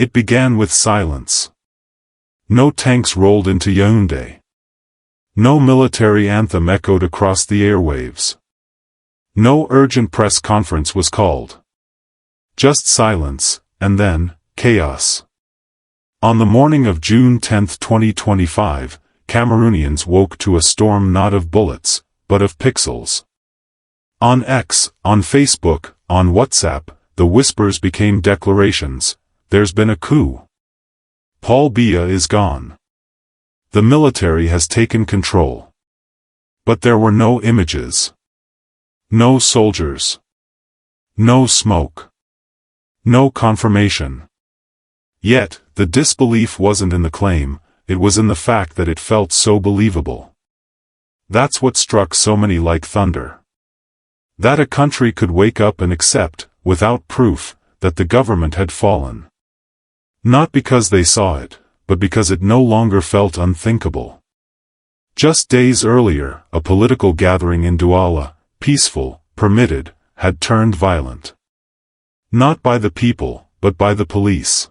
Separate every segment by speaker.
Speaker 1: It began with silence. No tanks rolled into Yaoundé. No military anthem echoed across the airwaves. No urgent press conference was called. Just silence, and then, chaos. On the morning of June 10, 2025, Cameroonians woke to a storm not of bullets, but of pixels. On X, on Facebook, on WhatsApp, the whispers became declarations. There's been a coup. Paul Biya is gone. The military has taken control. But there were no images. No soldiers. No smoke. No confirmation. Yet, the disbelief wasn't in the claim, it was in the fact that it felt so believable. That's what struck so many like thunder. That a country could wake up and accept, without proof, that the government had fallen. Not because they saw it, but because it no longer felt unthinkable. Just days earlier, a political gathering in Douala, peaceful, permitted, had turned violent. Not by the people, but by the police.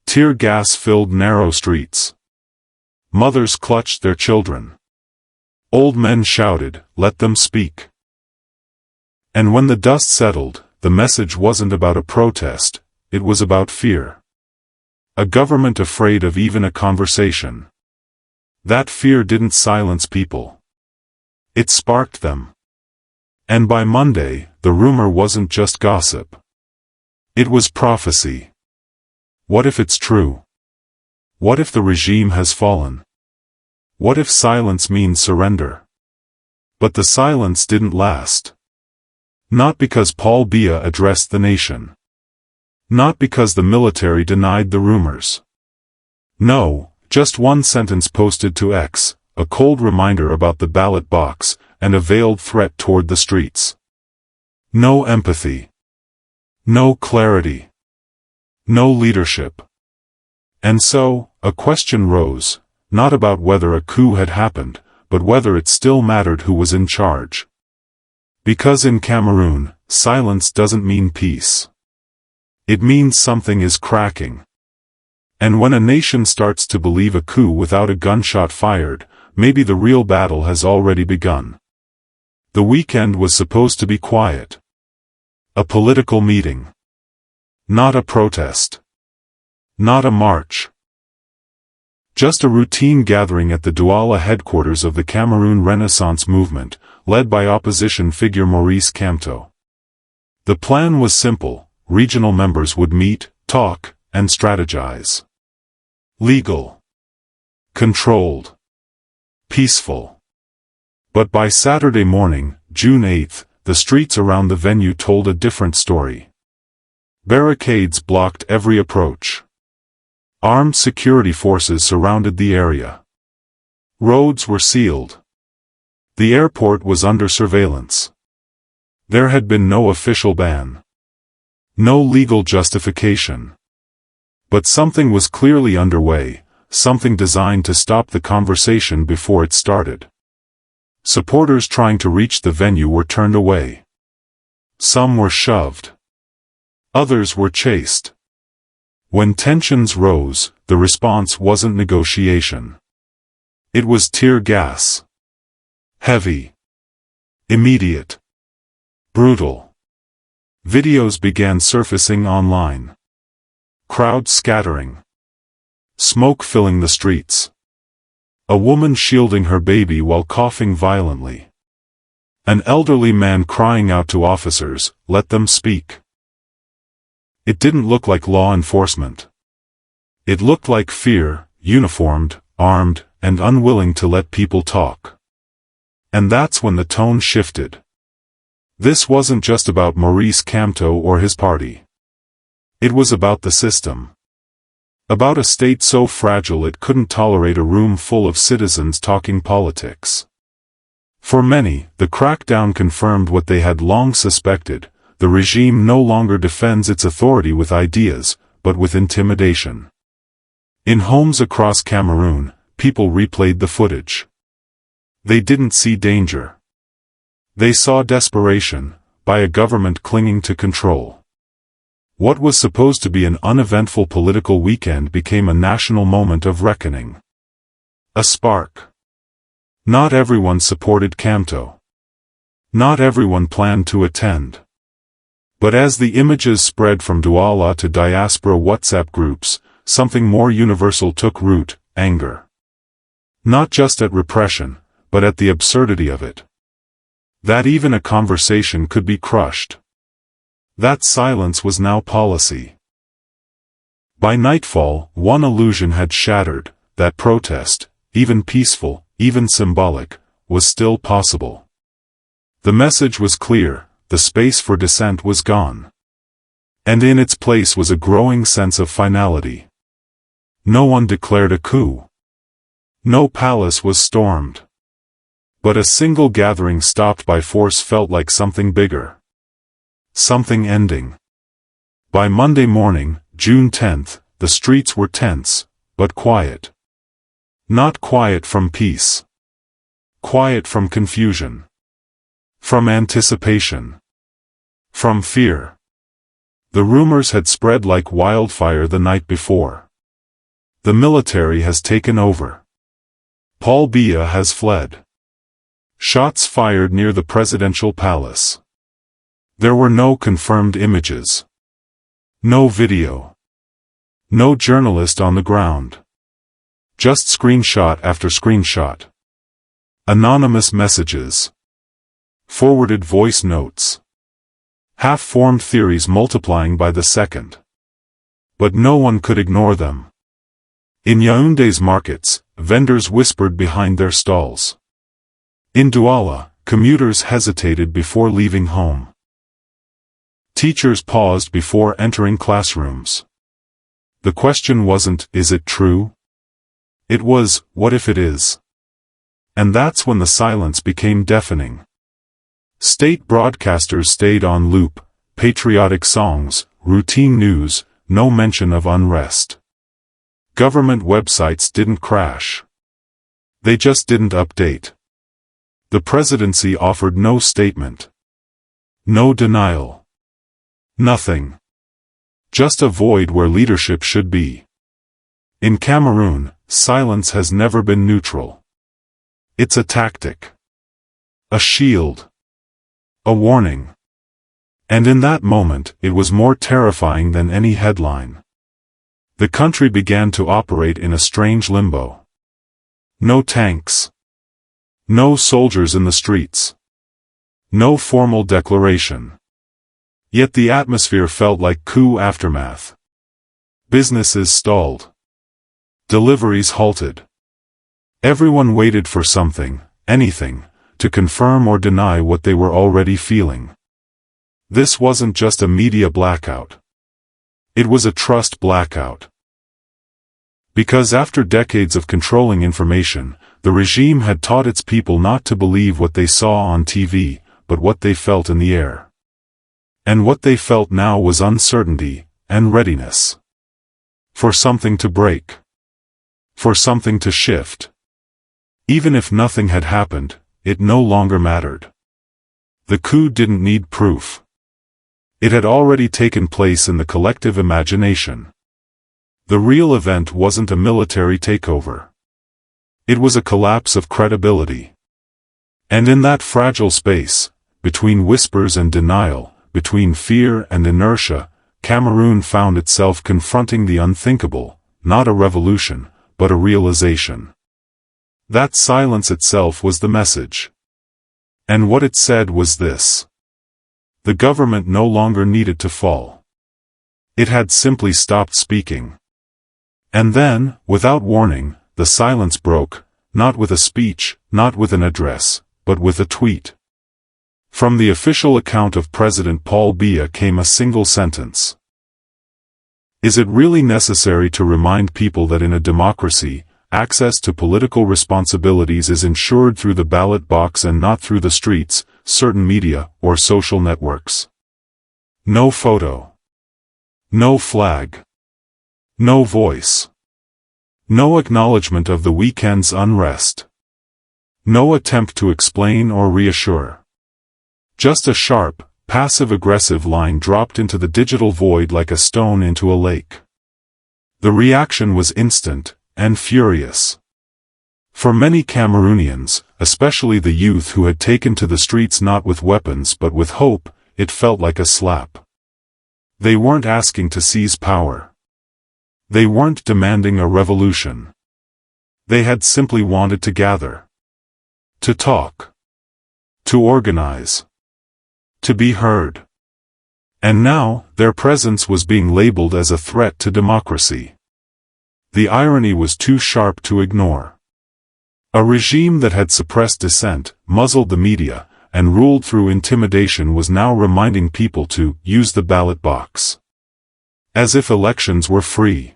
Speaker 1: Tear gas filled narrow streets. Mothers clutched their children. Old men shouted, "Let them speak." And when the dust settled, the message wasn't about a protest, it was about fear. A government afraid of even a conversation. That fear didn't silence people. It sparked them. And by Monday, the rumor wasn't just gossip. It was prophecy. What if it's true? What if the regime has fallen? What if silence means surrender? But the silence didn't last. Not because Paul Biya addressed the nation. Not because the military denied the rumors. No, just one sentence posted to X, a cold reminder about the ballot box, and a veiled threat toward the streets. No empathy. No clarity. No leadership. And so, a question rose, not about whether a coup had happened, but whether it still mattered who was in charge. Because in Cameroon, silence doesn't mean peace. It means something is cracking. And when a nation starts to believe a coup without a gunshot fired, maybe the real battle has already begun. The weekend was supposed to be quiet. A political meeting. Not a protest. Not a march. Just a routine gathering at the Douala headquarters of the Cameroon Renaissance movement, led by opposition figure Maurice Kamto. The plan was simple. Regional members would meet, talk, and strategize. Legal. Controlled. Peaceful. But by Saturday morning, June 8, the streets around the venue told a different story. Barricades blocked every approach. Armed security forces surrounded the area. Roads were sealed. The airport was under surveillance. There had been no official ban. No legal justification. But something was clearly underway, something designed to stop the conversation before it started. Supporters trying to reach the venue were turned away. Some were shoved. Others were chased. When tensions rose, the response wasn't negotiation. It was tear gas. Heavy. Immediate. Brutal. Videos began surfacing online. Crowds scattering. Smoke filling the streets. A woman shielding her baby while coughing violently. An elderly man crying out to officers, "Let them speak." It didn't look like law enforcement. It looked like fear, uniformed, armed, and unwilling to let people talk. And that's when the tone shifted. This wasn't just about Maurice Kamto or his party. It was about the system. About a state so fragile it couldn't tolerate a room full of citizens talking politics. For many, the crackdown confirmed what they had long suspected: the regime no longer defends its authority with ideas, but with intimidation. In homes across Cameroon, people replayed the footage. They didn't see danger. They saw desperation, by a government clinging to control. What was supposed to be an uneventful political weekend became a national moment of reckoning. A spark. Not everyone supported Camto. Not everyone planned to attend. But as the images spread from Douala to diaspora WhatsApp groups, something more universal took root: anger. Not just at repression, but at the absurdity of it. That even a conversation could be crushed. That silence was now policy. By nightfall, one illusion had shattered: that protest, even peaceful, even symbolic, was still possible. The message was clear: the space for dissent was gone. And in its place was a growing sense of finality. No one declared a coup. No palace was stormed. But a single gathering stopped by force felt like something bigger. Something ending. By Monday morning, June 10th, the streets were tense, but quiet. Not quiet from peace. Quiet from confusion. From anticipation. From fear. The rumors had spread like wildfire the night before. The military has taken over. Paul Biya has fled. Shots fired near the presidential palace. There were no confirmed images. No video. No journalist on the ground. Just screenshot after screenshot. Anonymous messages. Forwarded voice notes. Half-formed theories multiplying by the second. But no one could ignore them. In Yaoundé's markets, vendors whispered behind their stalls. In Douala, commuters hesitated before leaving home. Teachers paused before entering classrooms. The question wasn't, is it true? It was, what if it is? And that's when the silence became deafening. State broadcasters stayed on loop: patriotic songs, routine news, no mention of unrest. Government websites didn't crash. They just didn't update. The presidency offered no statement. No denial. Nothing. Just a void where leadership should be. In Cameroon, silence has never been neutral. It's a tactic. A shield. A warning. And in that moment, it was more terrifying than any headline. The country began to operate in a strange limbo. No tanks. No soldiers in the streets. No formal declaration. Yet the atmosphere felt like coup aftermath. Businesses stalled. Deliveries halted. Everyone waited for something, anything, to confirm or deny what they were already feeling. This wasn't just a media blackout. It was a trust blackout. Because after decades of controlling information, the regime had taught its people not to believe what they saw on TV, but what they felt in the air. And what they felt now was uncertainty, and readiness. For something to break. For something to shift. Even if nothing had happened, it no longer mattered. The coup didn't need proof. It had already taken place in the collective imagination. The real event wasn't a military takeover. It was a collapse of credibility. And in that fragile space, between whispers and denial, between fear and inertia, Cameroon found itself confronting the unthinkable: not a revolution, but a realization. That silence itself was the message. And what it said was this: the government no longer needed to fall. It had simply stopped speaking. And then, without warning, the silence broke, not with a speech, not with an address, but with a tweet. From the official account of President Paul Biya came a single sentence. Is it really necessary to remind people that in a democracy, access to political responsibilities is ensured through the ballot box and not through the streets, certain media, or social networks? No photo. No flag. No voice. No acknowledgement of the weekend's unrest. No attempt to explain or reassure. Just a sharp, passive-aggressive line dropped into the digital void like a stone into a lake. The reaction was instant and furious. For many Cameroonians, especially the youth who had taken to the streets not with weapons but with hope, it felt like a slap. They weren't asking to seize power. They weren't demanding a revolution. They had simply wanted to gather. To talk. To organize. To be heard. And now, their presence was being labeled as a threat to democracy. The irony was too sharp to ignore. A regime that had suppressed dissent, muzzled the media, and ruled through intimidation was now reminding people to use the ballot box. As if elections were free.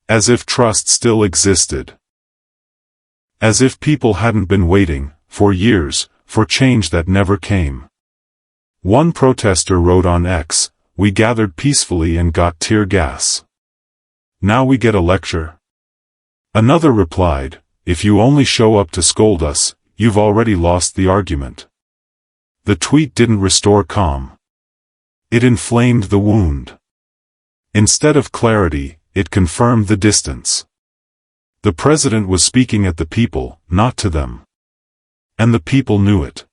Speaker 1: As if trust still existed. As if people hadn't been waiting, for years, for change that never came. One protester wrote on X, "We gathered peacefully and got tear gas. Now we get a lecture?" Another replied, "If you only show up to scold us, you've already lost the argument." The tweet didn't restore calm. It inflamed the wound. Instead of clarity, it confirmed the distance. The president was speaking at the people, not to them. And the people knew it.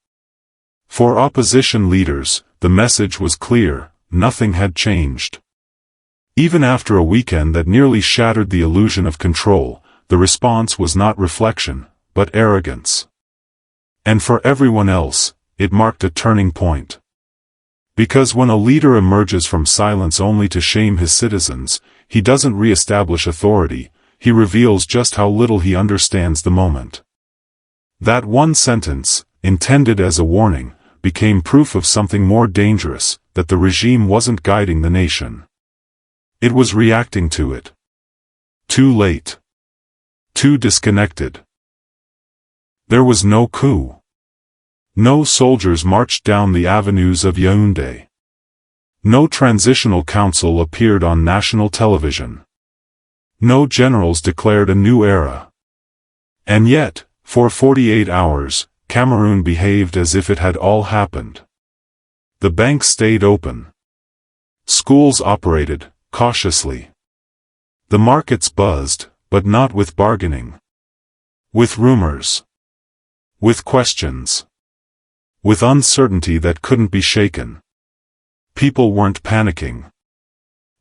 Speaker 1: For opposition leaders, the message was clear: nothing had changed. Even after a weekend that nearly shattered the illusion of control, the response was not reflection, but arrogance. And for everyone else, it marked a turning point. Because when a leader emerges from silence only to shame his citizens, he doesn't re-establish authority, he reveals just how little he understands the moment. That one sentence, intended as a warning, became proof of something more dangerous, that the regime wasn't guiding the nation. It was reacting to it. Too late. Too disconnected. There was no coup. No soldiers marched down the avenues of Yaoundé. No transitional council appeared on national television. No generals declared a new era. And yet, for 48 hours, Cameroon behaved as if it had all happened. The banks stayed open. Schools operated, cautiously. The markets buzzed, but not with bargaining. With rumors. With questions. With uncertainty that couldn't be shaken. People weren't panicking.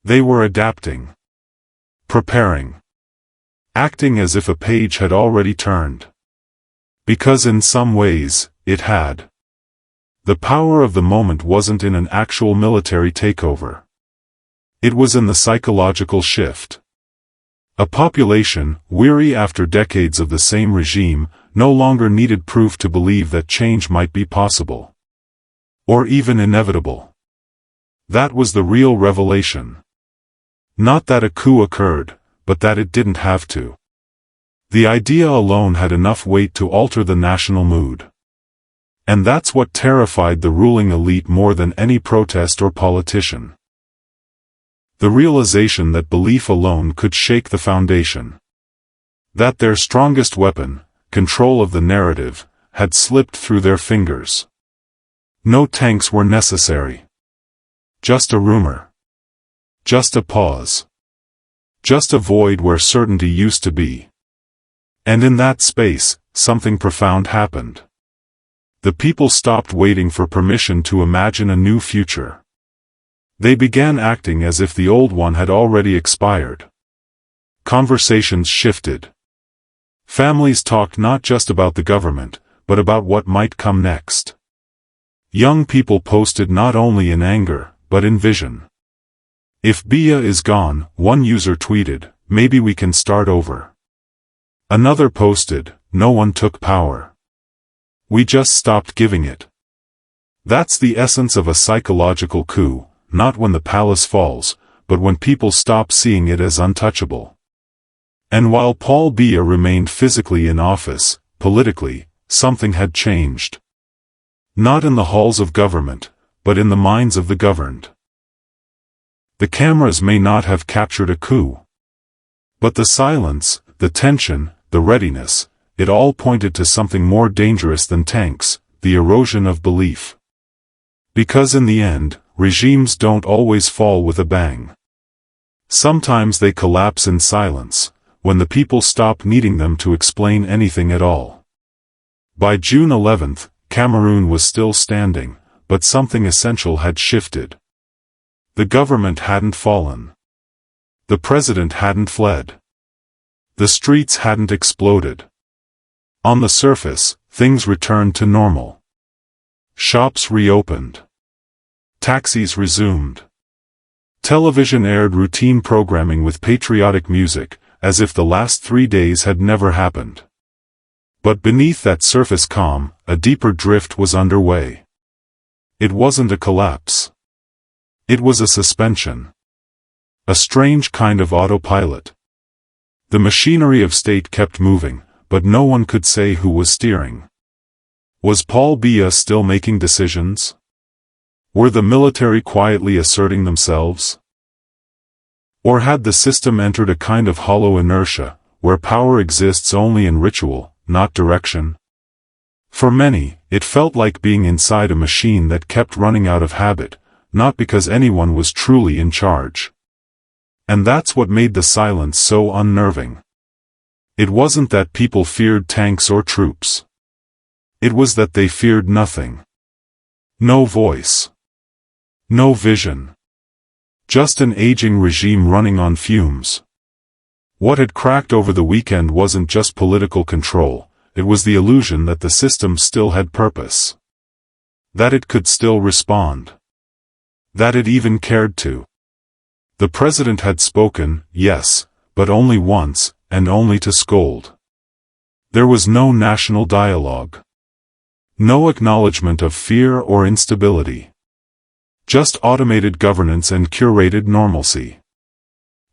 Speaker 1: They were adapting. Preparing. Acting as if a page had already turned. Because in some ways, it had. The power of the moment wasn't in an actual military takeover. It was in the psychological shift. A population, weary after decades of the same regime, no longer needed proof to believe that change might be possible. Or even inevitable. That was the real revelation. Not that a coup occurred, but that it didn't have to. The idea alone had enough weight to alter the national mood. And that's what terrified the ruling elite more than any protest or politician. The realization that belief alone could shake the foundation. That their strongest weapon, control of the narrative, had slipped through their fingers. No tanks were necessary. Just a rumor. Just a pause. Just a void where certainty used to be. And in that space, something profound happened. The people stopped waiting for permission to imagine a new future. They began acting as if the old one had already expired. Conversations shifted. Families talked not just about the government, but about what might come next. Young people posted not only in anger, but in vision. "If Biya is gone," one user tweeted, "maybe we can start over." Another posted, "No one took power. We just stopped giving it." That's the essence of a psychological coup, not when the palace falls, but when people stop seeing it as untouchable. And while Paul Biya remained physically in office, politically, something had changed. Not in the halls of government, but in the minds of the governed. The cameras may not have captured a coup. But the silence, the tension, the readiness, it all pointed to something more dangerous than tanks, the erosion of belief. Because in the end, regimes don't always fall with a bang. Sometimes they collapse in silence, when the people stop needing them to explain anything at all. By June 11th, Cameroon was still standing, but something essential had shifted. The government hadn't fallen. The president hadn't fled. The streets hadn't exploded. On the surface, things returned to normal. Shops reopened. Taxis resumed. Television aired routine programming with patriotic music, as if the last 3 days had never happened. But beneath that surface calm, a deeper drift was underway. It wasn't a collapse. It was a suspension. A strange kind of autopilot. The machinery of state kept moving, but no one could say who was steering. Was Paul Biya still making decisions? Were the military quietly asserting themselves? Or had the system entered a kind of hollow inertia, where power exists only in ritual, not direction? For many, it felt like being inside a machine that kept running out of habit, not because anyone was truly in charge. And that's what made the silence so unnerving. It wasn't that people feared tanks or troops. It was that they feared nothing. No voice. No vision. Just an aging regime running on fumes. What had cracked over the weekend wasn't just political control, it was the illusion that the system still had purpose. That it could still respond. That it even cared to. The president had spoken, yes, but only once, and only to scold. There was no national dialogue. No acknowledgement of fear or instability. Just automated governance and curated normalcy.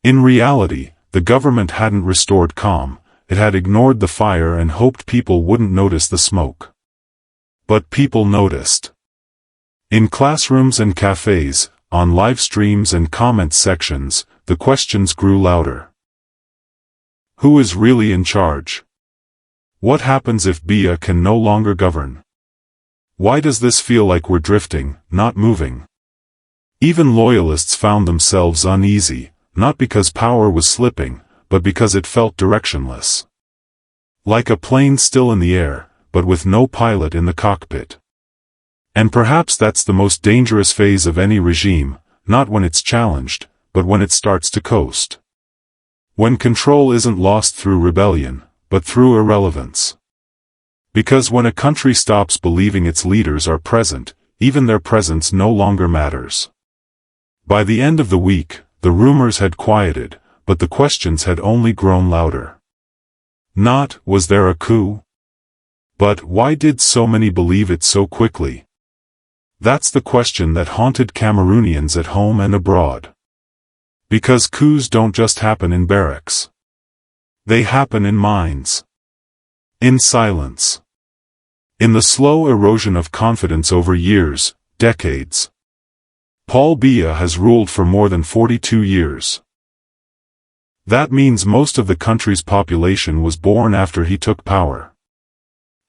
Speaker 1: In reality, the government hadn't restored calm, it had ignored the fire and hoped people wouldn't notice the smoke. But people noticed. In classrooms and cafes, on live streams and comment sections, the questions grew louder. Who is really in charge? What happens if Biya can no longer govern? Why does this feel like we're drifting, not moving? Even loyalists found themselves uneasy, not because power was slipping, but because it felt directionless. Like a plane still in the air, but with no pilot in the cockpit. And perhaps that's the most dangerous phase of any regime, not when it's challenged, but when it starts to coast. When control isn't lost through rebellion, but through irrelevance. Because when a country stops believing its leaders are present, even their presence no longer matters. By the end of the week, the rumors had quieted, but the questions had only grown louder. Not, was there a coup? But why did so many believe it so quickly? That's the question that haunted Cameroonians at home and abroad. Because coups don't just happen in barracks. They happen in minds. In silence. In the slow erosion of confidence over years, decades. Paul Biya has ruled for more than 42 years. That means most of the country's population was born after he took power.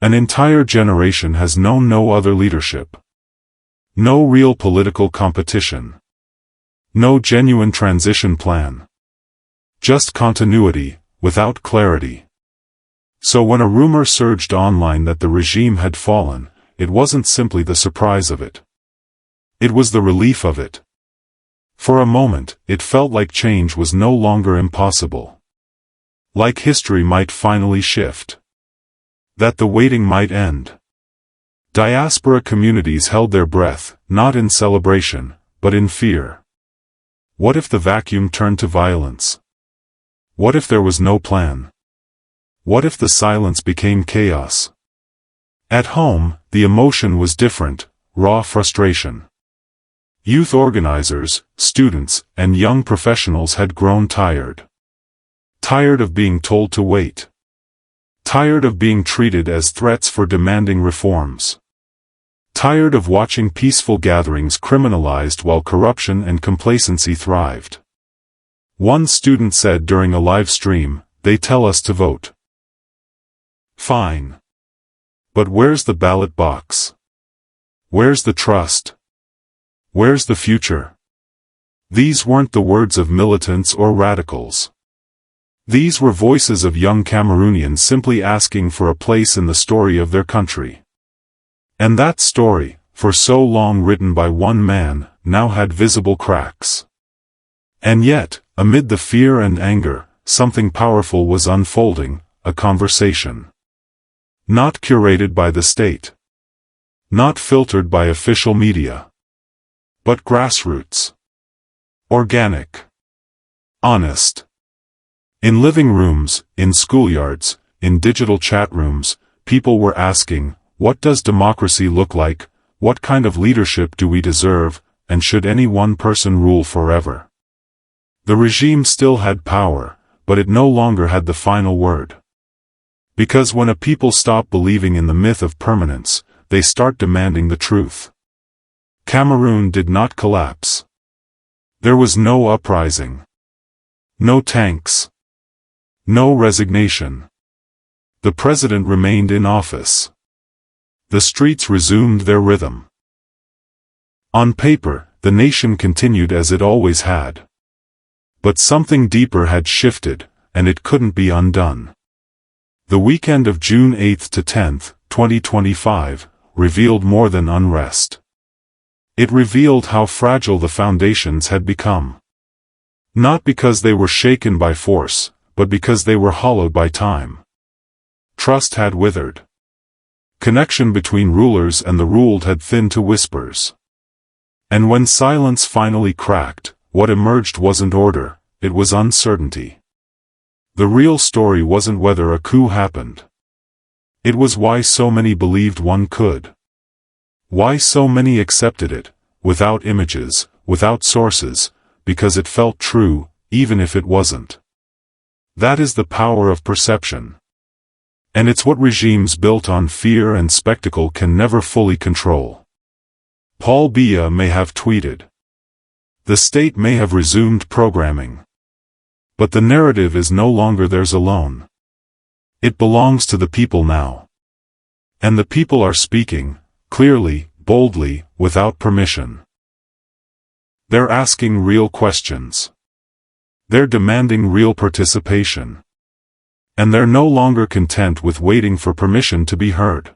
Speaker 1: An entire generation has known no other leadership. No real political competition. No genuine transition plan. Just continuity, without clarity. So when a rumor surged online that the regime had fallen, it wasn't simply the surprise of it. It was the relief of it. For a moment, it felt like change was no longer impossible. Like history might finally shift. That the waiting might end. Diaspora communities held their breath, not in celebration, but in fear. What if the vacuum turned to violence? What if there was no plan? What if the silence became chaos? At home, the emotion was different, raw frustration. Youth organizers, students, and young professionals had grown tired. Tired of being told to wait. Tired of being treated as threats for demanding reforms. Tired of watching peaceful gatherings criminalized while corruption and complacency thrived. One student said during a live stream, "They tell us to vote. Fine. But where's the ballot box? Where's the trust?" Where's the future? These weren't the words of militants or radicals. These were voices of young Cameroonians simply asking for a place in the story of their country. And that story, for so long written by one man, now had visible cracks. And yet, amid the fear and anger, something powerful was unfolding, a conversation. Not curated by the state. Not filtered by official media. But grassroots. Organic. Honest. In living rooms, in schoolyards, in digital chat rooms, people were asking, what does democracy look like, what kind of leadership do we deserve, and should any one person rule forever? The regime still had power, but it no longer had the final word. Because when a people stop believing in the myth of permanence, they start demanding the truth. Cameroon did not collapse. There was no uprising. No tanks. No resignation. The president remained in office. The streets resumed their rhythm. On paper, the nation continued as it always had. But something deeper had shifted, and it couldn't be undone. The weekend of June 8 to 10, 2025, revealed more than unrest. It revealed how fragile the foundations had become. Not because they were shaken by force, but because they were hollowed by time. Trust had withered. Connection between rulers and the ruled had thinned to whispers. And when silence finally cracked, what emerged wasn't order, it was uncertainty. The real story wasn't whether a coup happened. It was why so many believed one could. Why so many accepted it, without images, without sources, because it felt true, even if it wasn't. That is the power of perception. And it's what regimes built on fear and spectacle can never fully control. Paul Biya may have tweeted. The state may have resumed programming. But the narrative is no longer theirs alone. It belongs to the people now. And the people are speaking, clearly, boldly, without permission. They're asking real questions. They're demanding real participation. And they're no longer content with waiting for permission to be heard.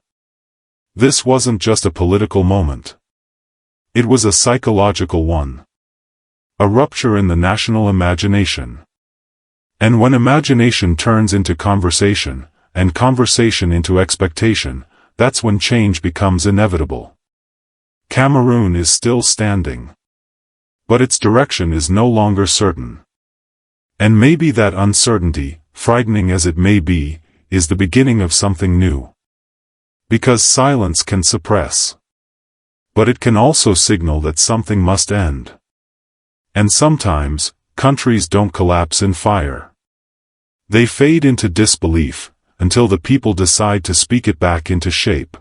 Speaker 1: This wasn't just a political moment. It was a psychological one. A rupture in the national imagination. And when imagination turns into conversation, and conversation into expectation, that's when change becomes inevitable. Cameroon is still standing. But its direction is no longer certain. And maybe that uncertainty, frightening as it may be, is the beginning of something new. Because silence can suppress. But it can also signal that something must end. And sometimes, countries don't collapse in fire. They fade into disbelief, until the people decide to speak it back into shape.